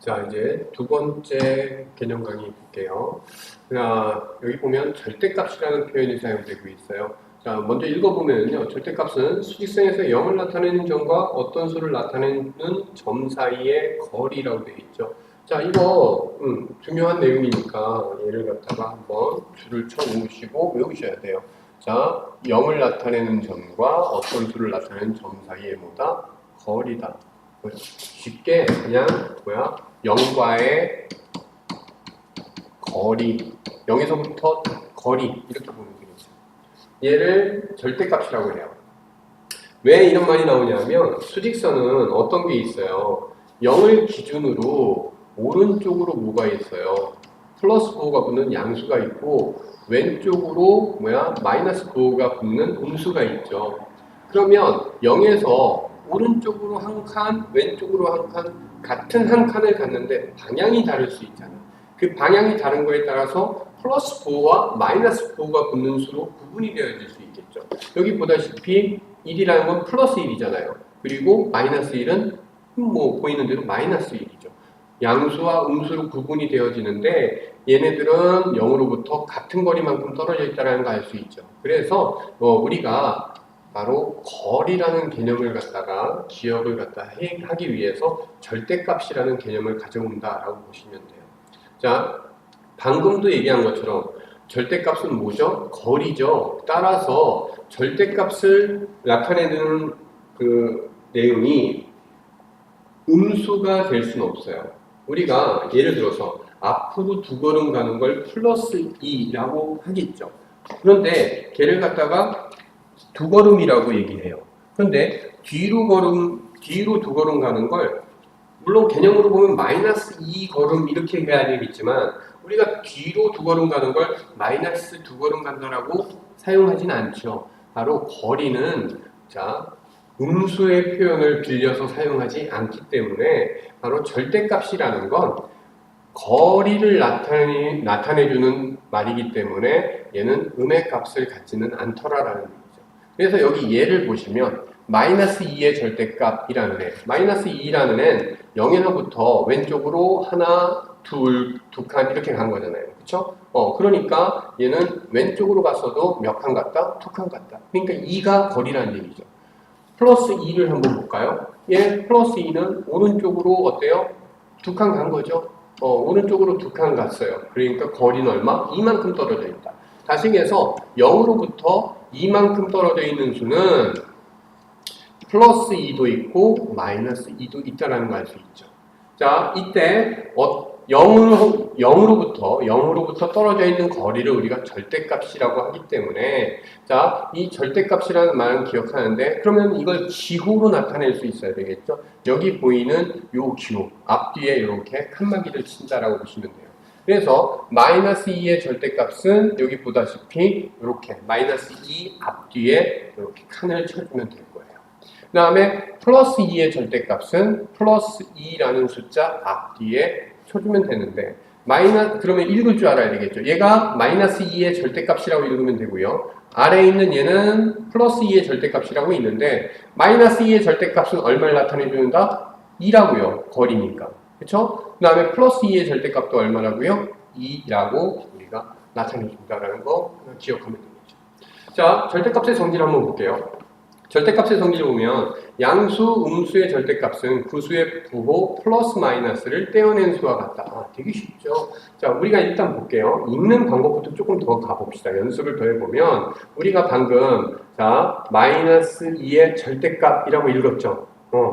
자, 이제 두 번째 개념 강의 볼게요. 자, 여기 보면 절대값이라는 표현이 사용되고 있어요. 자, 먼저 읽어보면요. 절대값은 수직선에서 0을 나타내는 점과 어떤 수를 나타내는 점 사이의 거리라고 되어 있죠. 자, 이거 중요한 내용이니까 얘를 갖다가 한번 줄을 쳐 놓으시고 외우셔야 돼요. 자, 0을 나타내는 점과 어떤 수를 나타내는 점 사이의 뭐다? 거리다. 쉽게 그냥 0과의 거리, 0에서부터 거리 이렇게 보면 되겠죠. 얘를 절대값이라고 해요. 왜 이런 말이 나오냐면 수직선은 어떤 게 있어요. 0을 기준으로 오른쪽으로 뭐가 있어요. 플러스 9호가 붙는 양수가 있고 왼쪽으로 마이너스 9호가 붙는 음수가 있죠. 그러면 0에서 오른쪽으로 한 칸, 왼쪽으로 한 칸, 같은 한 칸을 갔는데 방향이 다를 수 있잖아. 그 방향이 다른 거에 따라서 플러스 9호와 마이너스 9호가 붙는 수로 구분이 되어질 수 있겠죠. 여기 보다시피 1이라는 건 플러스 1이잖아요. 그리고 마이너스 1은 보이는 대로 마이너스 1이죠. 양수와 음수로 구분이 되어지는데 얘네들은 0으로부터 같은 거리만큼 떨어져 있다는 걸 알 수 있죠. 그래서 우리가 바로 거리라는 개념을 갖다가 기억을 하기 위해서 절대값이라는 개념을 가져온다라고 보시면 돼요. 자, 방금도 얘기한 것처럼 절대값은 뭐죠? 거리죠. 따라서 절대값을 나타내는 그 내용이 음수가 될 수는 없어요. 우리가 예를 들어서 앞으로 두 걸음 가는 걸 플러스 2라고 하겠죠. 그런데 걔를 갖다가 두 걸음이라고 얘기해요. 그런데 뒤로 두 걸음 가는 걸 물론 개념으로 보면 마이너스 2걸음 이렇게 해야 되겠지만 우리가 뒤로 두 걸음 가는 걸 마이너스 두 걸음 간다라고 사용하지는 않죠. 바로 거리는 음수의 표현을 빌려서 사용하지 않기 때문에 바로 절대값이라는 건 거리를 나타내주는 말이기 때문에 얘는 음의 값을 갖지는 않더라라는 얘기죠. 그래서 여기 얘를 보시면 마이너스 2의 절대값이라는 애, 마이너스 2라는 애는 0에서부터 왼쪽으로 하나, 두 칸 이렇게 간 거잖아요. 그쵸? 그러니까 얘는 왼쪽으로 갔어도 몇 칸 갔다? 두 칸 갔다. 그러니까 2가 거리라는 얘기죠. 플러스 2를 한번 볼까요? 얘 플러스 2는 오른쪽으로 어때요? 두 칸 간 거죠? 오른쪽으로 두 칸 갔어요. 그러니까 거리는 얼마? 이만큼 떨어져 있다. 다시 해서 0으로부터 이만큼 떨어져 있는 수는 플러스 2도 있고 마이너스 2도 있다는 걸 알 수 있죠. 자, 이때 0으로부터 떨어져 있는 거리를 우리가 절대값이라고 하기 때문에 자, 이 절대값이라는 말은 기억하는데 그러면 이걸 기호로 나타낼 수 있어야 되겠죠. 여기 보이는 요 기호 앞뒤에 이렇게 칸막이를 친다라고 보시면 돼요. 그래서 마이너스 2의 절대값은 여기 보다시피 이렇게 마이너스 2 앞뒤에 이렇게 칸을 쳐주면 될 거예요. 그 다음에 플러스 2의 절대값은 플러스 2라는 숫자 앞뒤에 쳐주면 되는데 그러면 읽을 줄 알아야 되겠죠. 얘가 마이너스 2의 절대값이라고 읽으면 되고요. 아래에 있는 얘는 플러스 2의 절대값이라고 있는데 마이너스 2의 절대값은 얼마를 나타내준다? 2라고요. 거리니까. 그렇죠? 그 다음에 플러스 2의 절대값도 얼마라고요? 2라고 우리가 나타내준다라는 거 기억하면 되겠죠. 자, 절대값의 성질을 한번 볼게요. 절대값의 성질을 보면 양수, 음수의 절대값은 그 수의 부호 플러스 마이너스를 떼어낸 수와 같다. 되게 쉽죠? 자, 우리가 일단 볼게요. 읽는 방법부터 조금 더 가봅시다. 연습을 더 해보면 우리가 방금 마이너스 2의 절대값이라고 읽었죠?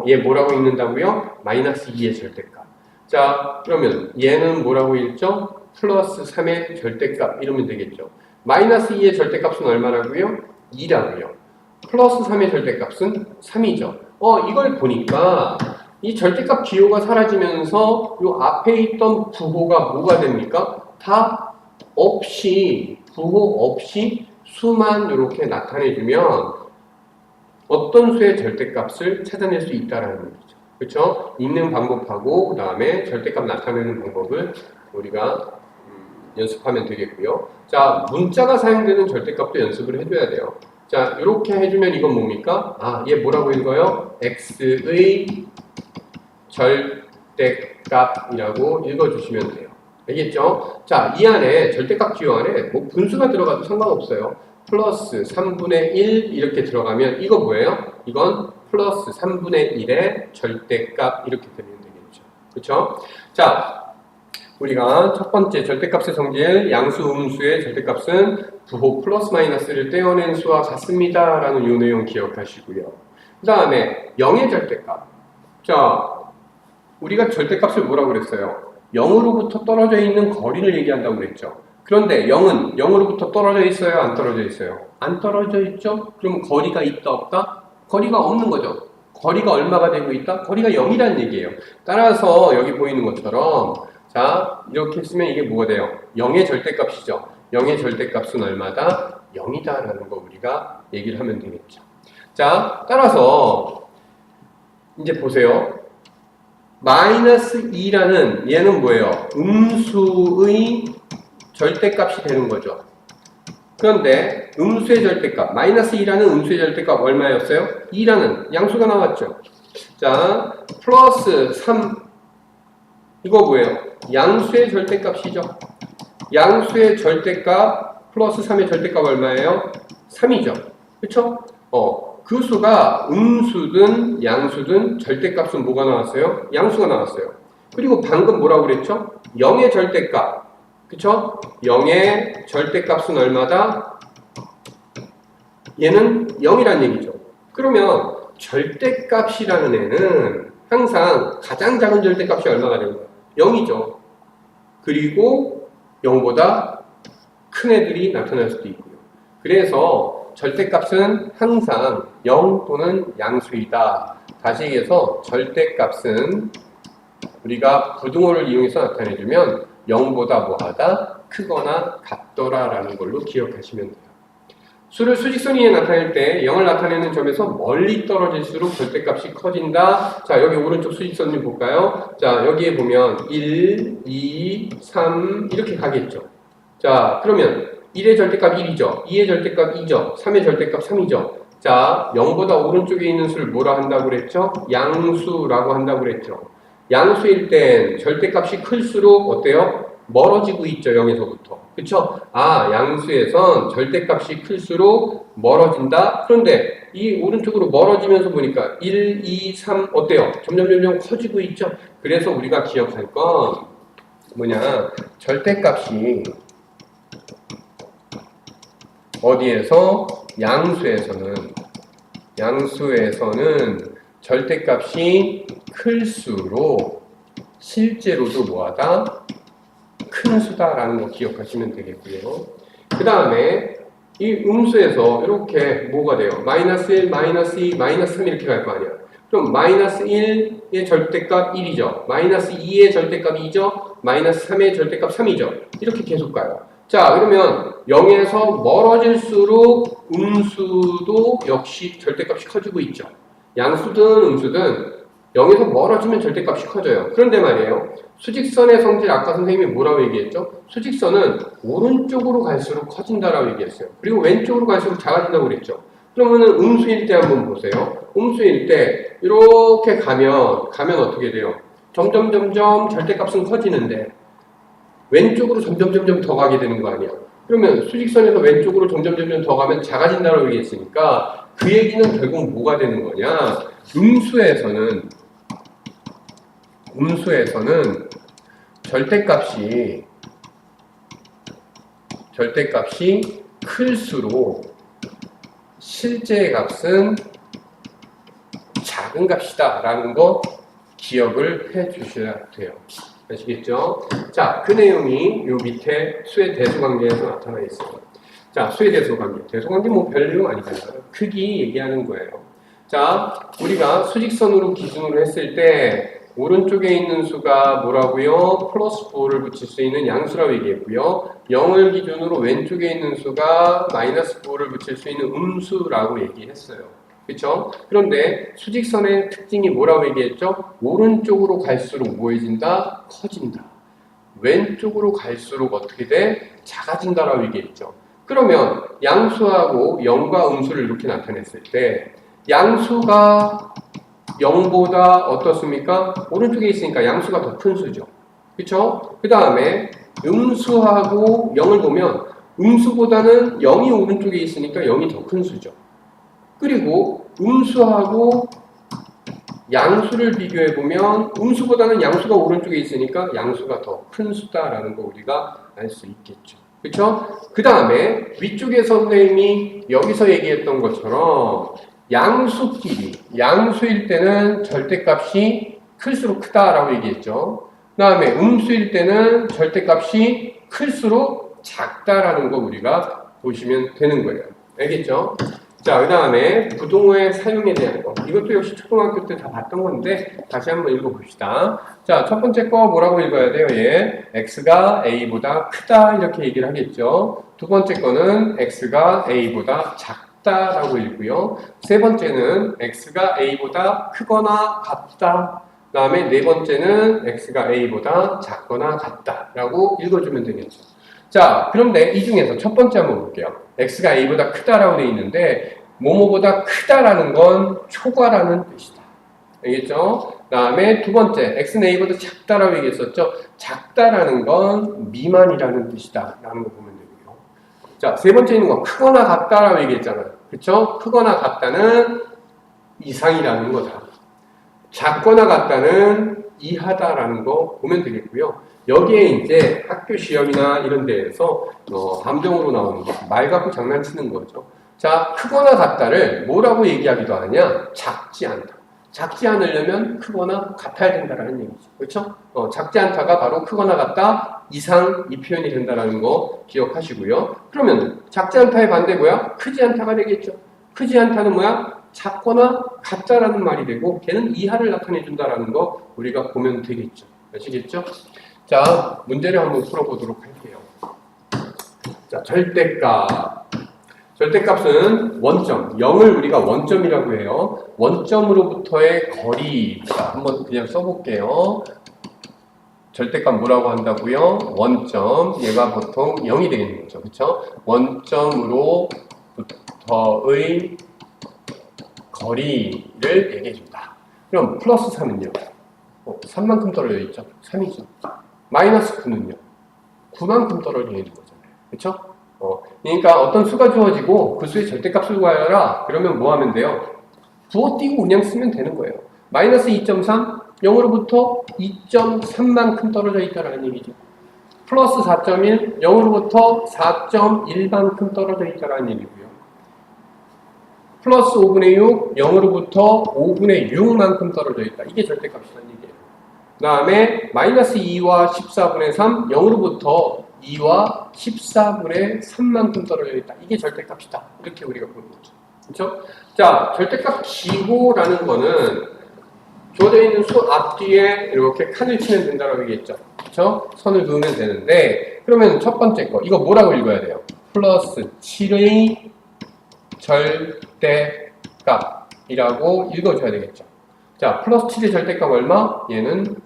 얘 뭐라고 읽는다고요? 마이너스 2의 절대값. 자, 그러면 얘는 뭐라고 읽죠? 플러스 3의 절대값 이러면 되겠죠. 마이너스 2의 절대값은 얼마라고요? 2라고요. 플러스 3의 절대값은 3이죠. 이걸 보니까 이 절대값 기호가 사라지면서 이 앞에 있던 부호가 뭐가 됩니까? 다 없이, 부호 없이 수만 이렇게 나타내주면 어떤 수의 절대값을 찾아낼 수 있다는 얘기죠. 그렇죠? 읽는 방법하고 그 다음에 절대값 나타내는 방법을 우리가 연습하면 되겠고요. 자, 문자가 사용되는 절대값도 연습을 해줘야 돼요. 자, 이렇게 해주면 이건 뭡니까? 얘 뭐라고 읽어요? x의 절대값 값이라고 읽어주시면 돼요. 알겠죠? 자, 이 안에 절대값 기호 안에 뭐 분수가 들어가도 상관없어요. 플러스 3분의 1 이렇게 들어가면 이거 뭐예요? 이건 플러스 3분의 1의 절대값 이렇게 되면 되겠죠. 그렇죠? 자, 우리가 첫 번째 절대값의 성질, 양수, 음수의 절대값은 부호 플러스 마이너스를 떼어낸 수와 같습니다 라는 이 내용 기억하시고요. 그 다음에 0의 절대값. 자, 우리가 절대값을 뭐라고 그랬어요? 0으로부터 떨어져 있는 거리를 얘기한다고 그랬죠. 그런데 0은 0으로부터 떨어져 있어요? 안 떨어져 있어요? 안 떨어져 있죠? 그럼 거리가 있다 없다? 거리가 없는 거죠. 거리가 얼마가 되고 있다? 거리가 0이라는 얘기예요. 따라서 여기 보이는 것처럼 자, 이렇게 쓰면 이게 뭐가 돼요? 0의 절대값이죠. 0의 절대값은 얼마다? 0이다라는 거 우리가 얘기를 하면 되겠죠. 자, 따라서 이제 보세요. 마이너스 2라는 얘는 뭐예요? 음수의 절대값이 되는 거죠. 그런데 음수의 절대값, 마이너스 2라는 음수의 절대값 얼마였어요? 2라는 양수가 나왔죠. 자, 플러스 3 이거 뭐예요? 양수의 절대값이죠. 양수의 절대값 플러스 3의 절대값 얼마예요? 3이죠. 그쵸? 그 수가 음수든 양수든 절대값은 뭐가 나왔어요? 양수가 나왔어요. 그리고 방금 뭐라고 그랬죠? 0의 절대값. 그쵸? 0의 절대값은 얼마다? 얘는 0이란 얘기죠. 그러면 절대값이라는 애는 항상 가장 작은 절대값이 얼마가 되는 거예요? 0이죠. 그리고 0보다 큰 애들이 나타날 수도 있고요. 그래서 절대값은 항상 0 또는 양수이다. 다시 얘기해서 절대값은 우리가 부등호를 이용해서 나타내주면 0보다 뭐하다? 크거나 같더라 라는 걸로 기억하시면 돼요. 수를 수직선 위에 나타낼 때 0을 나타내는 점에서 멀리 떨어질수록 절대값이 커진다. 자, 여기 오른쪽 수직선 좀 볼까요? 자, 여기에 보면 1, 2, 3 이렇게 가겠죠. 자, 그러면 1의 절대값 1이죠. 2의 절대값 2죠. 3의 절대값 3이죠. 자, 0보다 오른쪽에 있는 수를 뭐라 한다고 그랬죠? 양수라고 한다고 그랬죠. 양수일 땐 절대값이 클수록 어때요? 멀어지고 있죠. 0에서부터. 그쵸? 아, 양수에선 절대값이 클수록 멀어진다. 그런데 이 오른쪽으로 멀어지면서 보니까 1, 2, 3 어때요? 점점 커지고 있죠. 그래서 우리가 기억할 건 뭐냐? 절대값이 어디에서? 양수에서는 절대값이 클수록 실제로도 뭐하다? 큰 수다라는 거 기억하시면 되겠고요. 그 다음에 이 음수에서 이렇게 뭐가 돼요? 마이너스 1, 마이너스 2, 마이너스 3 이렇게 갈 거 아니야. 그럼 마이너스 1의 절대값 1이죠. 마이너스 2의 절대값 2죠. 마이너스 3의 절대값 3이죠. 이렇게 계속 가요. 자, 그러면 0에서 멀어질수록 음수도 역시 절대값이 커지고 있죠. 양수든 음수든 0에서 멀어지면 절대값이 커져요. 그런데 말이에요. 수직선의 성질 아까 선생님이 뭐라고 얘기했죠? 수직선은 오른쪽으로 갈수록 커진다라고 얘기했어요. 그리고 왼쪽으로 갈수록 작아진다고 그랬죠. 그러면은 음수일 때 한번 보세요. 음수일 때 이렇게 가면 어떻게 돼요? 점점 절대값은 커지는데 왼쪽으로 점점 더 가게 되는 거 아니야. 그러면 수직선에서 왼쪽으로 점점 더 가면 작아진다고 얘기했으니까 그 얘기는 결국 뭐가 되는 거냐? 음수에서는 절대값이 클수록 실제 값은 작은 값이다 라는 거 기억을 해 주셔야 돼요. 아시겠죠? 자, 그 내용이 요 밑에 수의 대수관계에서 나타나 있어요. 자, 수의 대수관계. 대수관계 뭐 별 내용 아니잖아요. 크기 얘기하는 거예요. 자, 우리가 수직선으로 기준으로 했을 때 오른쪽에 있는 수가 뭐라고요? 플러스 9를 붙일 수 있는 양수라고 얘기했고요. 0을 기준으로 왼쪽에 있는 수가 마이너스 9를 붙일 수 있는 음수라고 얘기했어요. 그렇죠? 그런데 수직선의 특징이 뭐라고 얘기했죠? 오른쪽으로 갈수록 뭐해진다? 커진다. 왼쪽으로 갈수록 어떻게 돼? 작아진다라고 얘기했죠. 그러면 양수하고 0과 음수를 이렇게 나타냈을 때 양수가 0보다 어떻습니까? 오른쪽에 있으니까 양수가 더 큰 수죠. 그쵸? 그 다음에 음수하고 0을 보면 음수보다는 0이 오른쪽에 있으니까 0이 더 큰 수죠. 그리고 음수하고 양수를 비교해 보면 음수보다는 양수가 오른쪽에 있으니까 양수가 더 큰 수다라는 거 우리가 알 수 있겠죠. 그렇죠? 그 다음에 위쪽에 선생님이 여기서 얘기했던 것처럼 양수끼리 양수일 때는 절대값이 클수록 크다라고 얘기했죠. 그 다음에 음수일 때는 절대값이 클수록 작다라는 거 우리가 보시면 되는 거예요. 알겠죠? 자, 그 다음에 부동어의 사용에 대한 거. 이것도 역시 초등학교 때 다 봤던 건데 다시 한번 읽어봅시다. 자, 첫 번째 거 뭐라고 읽어야 돼요? 얘 x가 a보다 크다 이렇게 얘기를 하겠죠. 두 번째 거는 x가 a보다 작다라고 읽고요. 세 번째는 x가 a보다 크거나 같다. 그 다음에 네 번째는 x가 a보다 작거나 같다라고 읽어주면 되겠죠. 자, 그런데 이 중에서 첫 번째 한번 볼게요. x가 a보다 크다라고 되어 있는데 뭐뭐보다 크다라는 건 초과라는 뜻이다. 알겠죠? 그 다음에 두 번째 x는 a보다 작다라고 얘기했었죠. 작다라는 건 미만이라는 뜻이다 라는 거 보면 되고요. 자, 세 번째 있는 건 크거나 같다라고 얘기했잖아요. 그쵸? 크거나 같다는 이상이라는 거다. 작거나 같다는 이하다라는 거 보면 되겠고요. 여기에 이제 학교 시험이나 이런 데에서 함정으로 나오는 거, 말 갖고 장난치는 거죠. 자, 크거나 같다를 뭐라고 얘기하기도 하냐? 작지 않다. 작지 않으려면 크거나 같아야 된다라는 얘기죠. 그렇죠? 작지 않다가 바로 크거나 같다 이상 이 표현이 된다라는 거 기억하시고요. 그러면 작지 않다의 반대 뭐야? 크지 않다가 되겠죠. 크지 않다는 뭐야? 작거나 같다라는 말이 되고 걔는 이하를 나타내 준다라는 거 우리가 보면 되겠죠. 아시겠죠? 자, 문제를 한번 풀어보도록 할게요. 자, 절대값. 절대값은 원점, 0을 우리가 원점이라고 해요. 원점으로부터의 거리. 자, 한번 그냥 써볼게요. 절대값 뭐라고 한다고요? 원점. 얘가 보통 0이 되겠는 거죠. 그쵸? 원점으로부터의 거리를 얘기해준다. 그럼 플러스 3은요? 3만큼 떨어져 있죠? 3이죠. 마이너스 9는요? 9만큼 떨어져 있는 거잖아요. 그쵸? 그러니까 어떤 수가 주어지고 그 수의 절대값을 구하여라. 그러면 뭐 하면 돼요? 부어 띄고 그냥 쓰면 되는 거예요. 마이너스 2.3, 0으로부터 2.3만큼 떨어져 있다라는 얘기죠. 플러스 4.1, 0으로부터 4.1만큼 떨어져 있다라는 얘기고요. 플러스 5분의 6, 0으로부터 5분의 6만큼 떨어져 있다. 이게 절대값이라는 얘기예요. 그 다음에 마이너스 2와 14분의 3, 0으로부터 2와 14분의 3만큼 떨어져 있다. 이게 절대값이다. 이렇게 우리가 보는 거죠. 그렇죠? 자, 절대값 기호라는 거는 주어져 있는 수 앞뒤에 이렇게 칸을 치면 된다고 얘기했죠. 그렇죠? 선을 그으면 되는데 그러면 첫 번째 거 이거 뭐라고 읽어야 돼요? 플러스 7의 절대값이라고 읽어줘야 되겠죠. 자, 플러스 7의 절대값 얼마? 얘는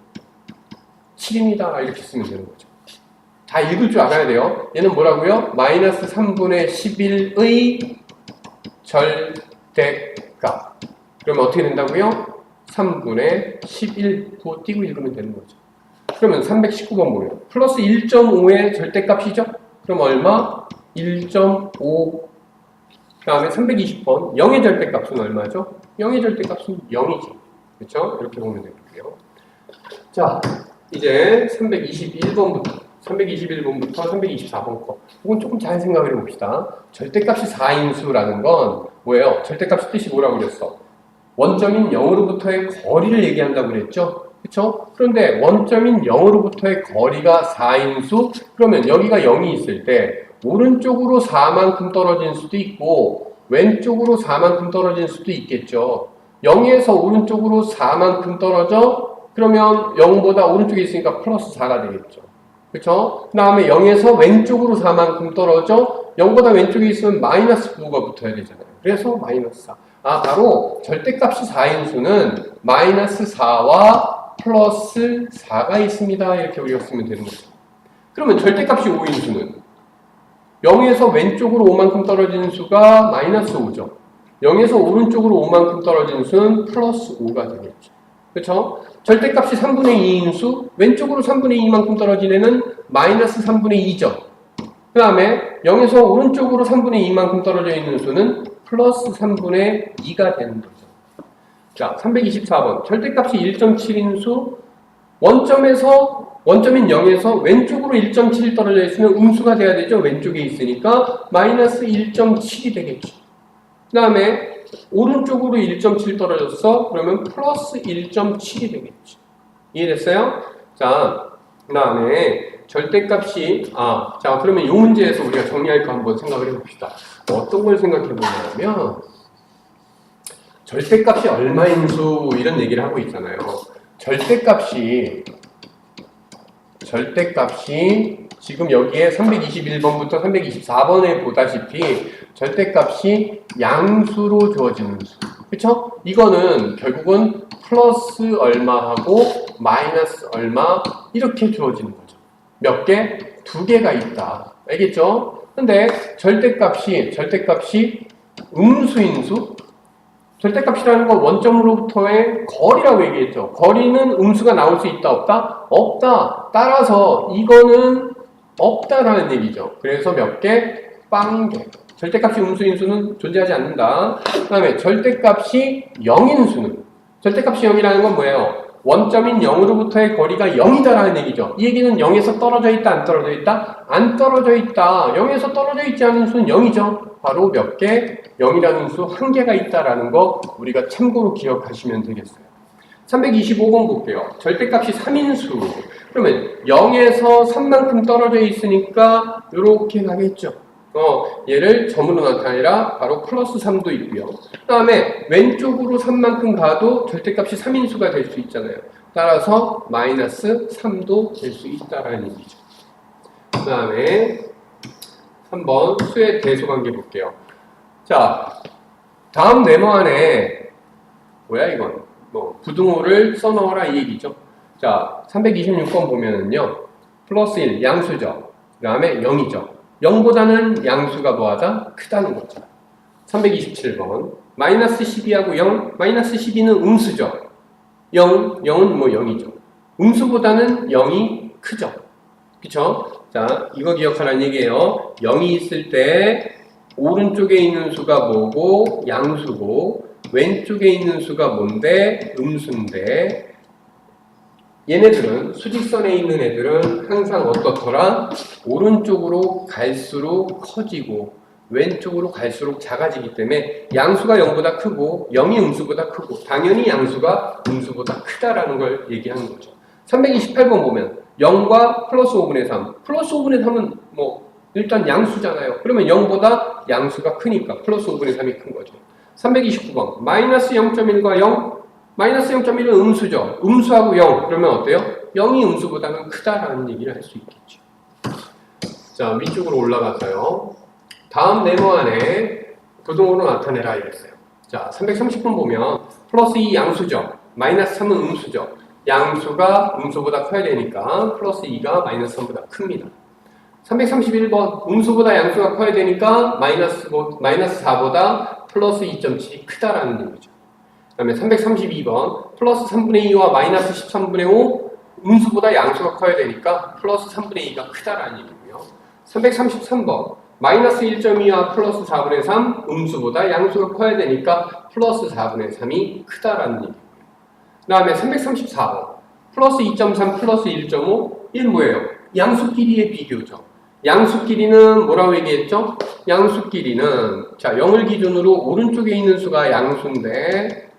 7입니다. 이렇게 쓰면 되는 거죠. 다 읽을 줄 알아야 돼요. 얘는 뭐라고요? 마이너스 3분의 11의 절대값. 그러면 어떻게 된다고요? 3분의 11 부어 띄고 읽으면 되는 거죠. 그러면 319번 뭐예요? 플러스 1.5의 절대값이죠? 그럼 얼마? 1.5. 그 다음에 320번 0의 절대값은 얼마죠? 0의 절대값은 0이죠. 그렇죠? 이렇게 보면 되고요. 자, 이제 321번부터 324번 거. 이건 조금 잘 생각을 해봅시다. 절대값이 4인수라는 건 뭐예요? 절대값의 뜻이 뭐라고 그랬어? 원점인 0으로부터의 거리를 얘기한다고 그랬죠? 그쵸? 그런데 원점인 0으로부터의 거리가 4인수? 그러면 여기가 0이 있을 때 오른쪽으로 4만큼 떨어진 수도 있고 왼쪽으로 4만큼 떨어진 수도 있겠죠. 0에서 오른쪽으로 4만큼 떨어져? 그러면 0보다 오른쪽에 있으니까 플러스 4가 되겠죠. 그쵸? 그 다음에 0에서 왼쪽으로 4만큼 떨어져 0보다 왼쪽에 있으면 마이너스 9가 붙어야 되잖아요. 그래서 마이너스 4. 바로 절대값이 4인 수는 마이너스 4와 플러스 4가 있습니다. 이렇게 우리가 쓰면 되는 거죠. 그러면 절대값이 5인 수는 0에서 왼쪽으로 5만큼 떨어지는 수가 마이너스 5죠. 0에서 오른쪽으로 5만큼 떨어진 수는 플러스 5가 되겠죠. 그렇죠? 절대값이 3분의 2인 수, 왼쪽으로 3분의 2만큼 떨어진 애는 마이너스 3분의 2죠. 그 다음에 0에서 오른쪽으로 3분의 2만큼 떨어져 있는 수는 플러스 3분의 2가 되는 거죠. 자, 324번. 절대값이 1.7인 수, 원점인 0에서 왼쪽으로 1.7 떨어져 있으면 음수가 돼야 되죠. 왼쪽에 있으니까 마이너스 1.7이 되겠죠. 그 다음에 오른쪽으로 1.7 떨어졌어. 그러면 플러스 1.7이 되겠죠. 이해됐어요? 자, 그 다음에 절대값이 자, 그러면 이 문제에서 우리가 정리할 거 한번 생각을 해봅시다. 어떤 걸 생각해 보냐면 절대값이 얼마인 수 이런 얘기를 하고 있잖아요. 절대값이 지금 여기에 321번부터 324번에 보다시피 절대값이 양수로 주어지는 수. 그쵸? 이거는 결국은 플러스 얼마하고 마이너스 얼마 이렇게 주어지는 거죠. 몇 개? 두 개가 있다. 알겠죠? 근데 절대값이 음수인 수? 절대값이라는 건 원점으로부터의 거리라고 얘기했죠. 거리는 음수가 나올 수 있다, 없다? 없다. 따라서 이거는 없다라는 얘기죠. 그래서 몇 개? 빵개. 절대값이 음수인 수는 존재하지 않는다. 그 다음에 절대값이 0인 수는? 절대값이 0이라는 건 뭐예요? 원점인 0으로부터의 거리가 0이다라는 얘기죠. 이 얘기는 0에서 떨어져 있다, 안 떨어져 있다? 안 떨어져 있다. 0에서 떨어져 있지 않은 수는 0이죠. 바로 몇 개? 0이라는 수 한 개가 있다라는 거 우리가 참고로 기억하시면 되겠어요. 325번 볼게요. 절대값이 3인수. 그러면 0에서 3만큼 떨어져 있으니까 이렇게 가겠죠. 얘를 점으로 나타내라. 바로 플러스 3도 있고요. 그 다음에 왼쪽으로 3만큼 가도 절대값이 3인수가 될 수 있잖아요. 따라서 마이너스 3도 될 수 있다라는 얘기죠. 그 다음에 3번 수의 대소관계 볼게요. 자, 다음 네모 안에 뭐야 이건? 부등호를 써넣어라 이 얘기죠. 자, 326번 보면은요. 플러스 1 양수죠. 그 다음에 0이죠. 0보다는 양수가 뭐하다? 크다는 거죠. 327번 마이너스 12하고 0, 마이너스 12는 음수죠. 0은 뭐 0이죠. 음수보다는 0이 크죠. 그쵸? 자, 이거 기억하라는 얘기예요. 0이 있을 때 오른쪽에 있는 수가 뭐고 양수고 왼쪽에 있는 수가 뭔데 음수인데 얘네들은 수직선에 있는 애들은 항상 어떻더라? 오른쪽으로 갈수록 커지고 왼쪽으로 갈수록 작아지기 때문에 양수가 0보다 크고 0이 음수보다 크고 당연히 양수가 음수보다 크다라는 걸 얘기하는 거죠. 328번 보면 0과 플러스 5분의 3 플러스 5분의 3은 뭐 일단 양수잖아요. 그러면 0보다 양수가 크니까 플러스 5분의 3이 큰 거죠. 329번 마이너스 0.1과 0 마이너스 0.1은 음수죠. 음수하고 0 그러면 어때요? 0이 음수보다는 크다라는 얘기를 할 수 있겠죠. 자, 위쪽으로 올라가서요. 다음 네모 안에 부등호로 나타내라 이랬어요. 자, 330번 보면 플러스 2 양수죠. 마이너스 3은 음수죠. 양수가 음수보다 커야 되니까 플러스 2가 마이너스 3보다 큽니다. 331번 음수보다 양수가 커야 되니까 마이너스 4보다 플러스 2.7이 크다라는 얘기죠. 그 다음에 332번 플러스 3분의 2와 마이너스 13분의 5 음수보다 양수가 커야 되니까 플러스 3분의 2가 크다라는 얘기고요. 333번 마이너스 1.2와 플러스 4분의 3 음수보다 양수가 커야 되니까 플러스 4분의 3이 크다라는 얘기고요. 그 다음에 334번 플러스 2.3 플러스 1.5 이건 뭐예요? 양수끼리의 비교죠. 양수끼리는 뭐라고 얘기했죠? 양수끼리는 자 0을 기준으로 오른쪽에 있는 수가 양수인데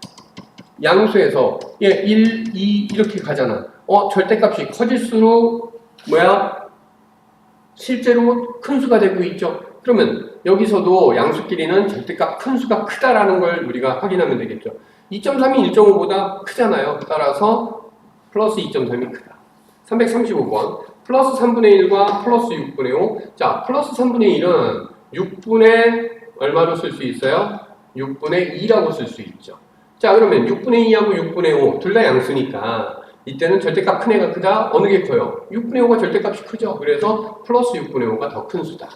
양수에서 1, 2 이렇게 가잖아. 절대값이 커질수록 뭐야? 실제로 큰 수가 되고 있죠. 그러면 여기서도 양수끼리는 절대값 큰 수가 크다라는 걸 우리가 확인하면 되겠죠. 2.3이 1.5보다 크잖아요. 따라서 플러스 2.3이 크다. 335번 플러스 3분의 1과 플러스 6분의 5 자, 플러스 3분의 1은 6분의 얼마로 쓸 수 있어요? 6분의 2라고 쓸 수 있죠. 자, 그러면 6분의 2하고 6분의 5 둘 다 양수니까 이때는 절대값 큰 애가 크다? 어느 게 커요? 6분의 5가 절대값이 크죠. 그래서 플러스 6분의 5가 더 큰 수다.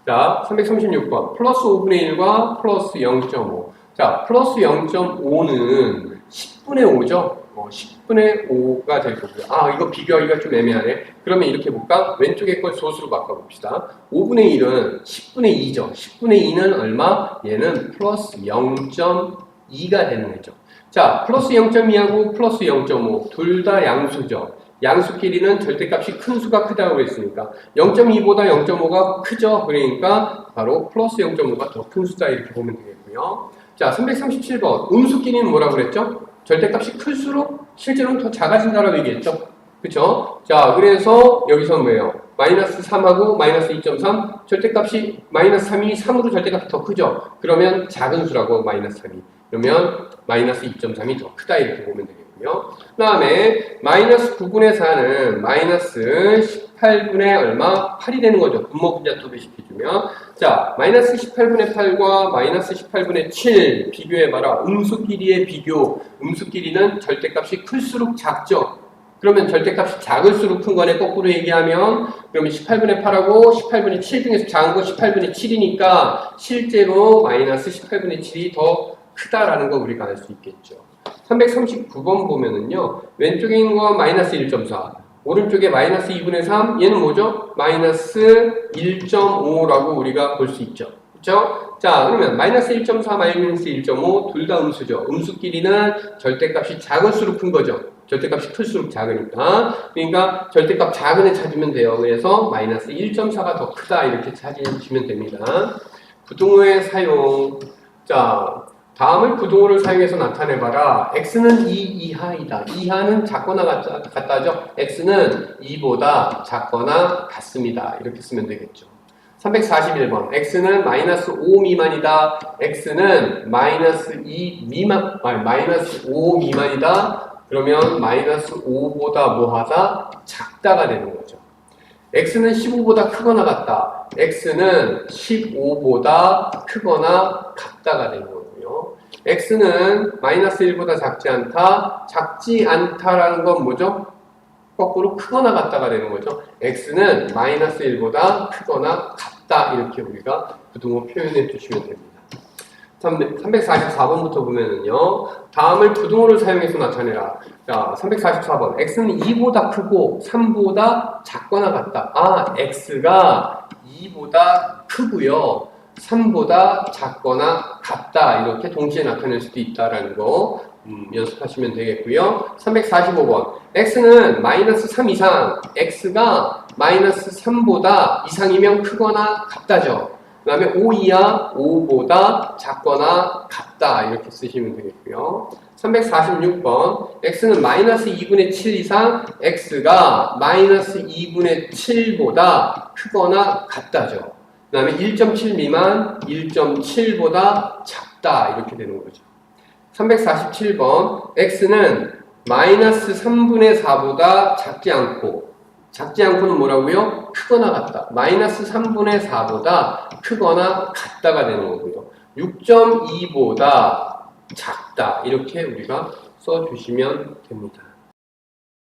자, 336번. 플러스 5분의 1과 플러스 0.5. 자, 플러스 0.5는 10분의 5죠? 10분의 5가 될 거고요. 아, 이거 비교하기가 좀 애매하네. 그러면 이렇게 볼까? 왼쪽에 걸 소수로 바꿔봅시다. 5분의 1은 10분의 2죠. 10분의 2는 얼마? 얘는 플러스 0.2가 되는 거죠. 자, 플러스 0.2하고 플러스 0.5. 둘 다 양수죠. 양수끼리는 절대값이 큰 수가 크다고 했으니까 0.2보다 0.5가 크죠. 그러니까 바로 플러스 0.5가 더 큰 수다 이렇게 보면 되겠고요. 자, 337번. 음수끼리는 뭐라고 그랬죠? 절대값이 클수록 실제로는 더 작아진다라고 얘기했죠. 그쵸? 자, 그래서 여기서 뭐예요? 마이너스 3하고 마이너스 2.3 절대값이 마이너스 3이 3으로 절대값이 더 크죠. 그러면 작은 수라고 마이너스 3이. 그러면 마이너스 2.3이 더 크다 이렇게 보면 되겠고요. 그 다음에 마이너스 9분의 4는 마이너스 18분의 얼마? 8이 되는 거죠. 분모 분자 도배시켜주면. 자, 마이너스 18분의 8과 마이너스 18분의 7 비교해봐라. 음수끼리의 비교. 음수끼리는 절대값이 클수록 작죠. 그러면 절대값이 작을수록 큰 거네. 거꾸로 얘기하면 그러면 18분의 8하고 18분의 7 중에서 작은 거 18분의 7이니까 실제로 마이너스 18분의 7이 더 크다라는 거 우리가 알 수 있겠죠. 339번 보면은요. 왼쪽에 있는 건 마이너스 1.4 오른쪽에 마이너스 2분의 3 얘는 뭐죠? 마이너스 1.5라고 우리가 볼 수 있죠. 그렇죠? 자, 그러면 마이너스 1.4 마이너스 1.5 둘 다 음수죠. 음수끼리는 절대값이 작을수록 큰 거죠. 절대값이 클수록 작으니까. 그러니까 절대값 작은 애 찾으면 돼요. 그래서 마이너스 1.4가 더 크다 이렇게 찾으시면 됩니다. 부등호의 사용. 자, 다음을 부등호를 사용해서 나타내봐라. x는 2 이하이다. 이하는 작거나 같다죠. x는 2보다 작거나 같습니다. 이렇게 쓰면 되겠죠. 341번. x는 마이너스 5 미만이다. x는 마이너스 2 미만, 마이너스 5 미만이다. 그러면 마이너스 5보다 뭐하다? 작다가 되는 거죠. x는 15보다 크거나 같다. x는 15보다 크거나 같다가 되는 거고요. x는 마이너스 1보다 작지 않다. 작지 않다라는 건 뭐죠? 거꾸로 크거나 같다가 되는 거죠. x는 마이너스 1보다 크거나 같다. 이렇게 우리가 부등호 표현해 주시면 됩니다. 344번부터 보면은요. 다음을 부등호를 사용해서 나타내라. 자, 344번. x는 2보다 크고 3보다 작거나 같다. 아, x가 2보다 크고요. 3보다 작거나 같다. 이렇게 동시에 나타낼 수도 있다라는 거 연습하시면 되겠고요. 345번. x는 마이너스 3 이상. x가 마이너스 3보다 이상이면 크거나 같다죠. 그 다음에 5 이하 5보다 작거나 같다 이렇게 쓰시면 되겠고요. 346번 x는 마이너스 2분의 7 이상 x가 마이너스 2분의 7보다 크거나 같다죠. 그 다음에 1.7 미만 1.7보다 작다 이렇게 되는 거죠. 347번 x는 마이너스 3분의 4보다 작지 않고는 뭐라고요? 크거나 같다. 마이너스 3분의 4보다 크거나 같다가 되는 거고요. 6.2보다 작다. 이렇게 우리가 써주시면 됩니다.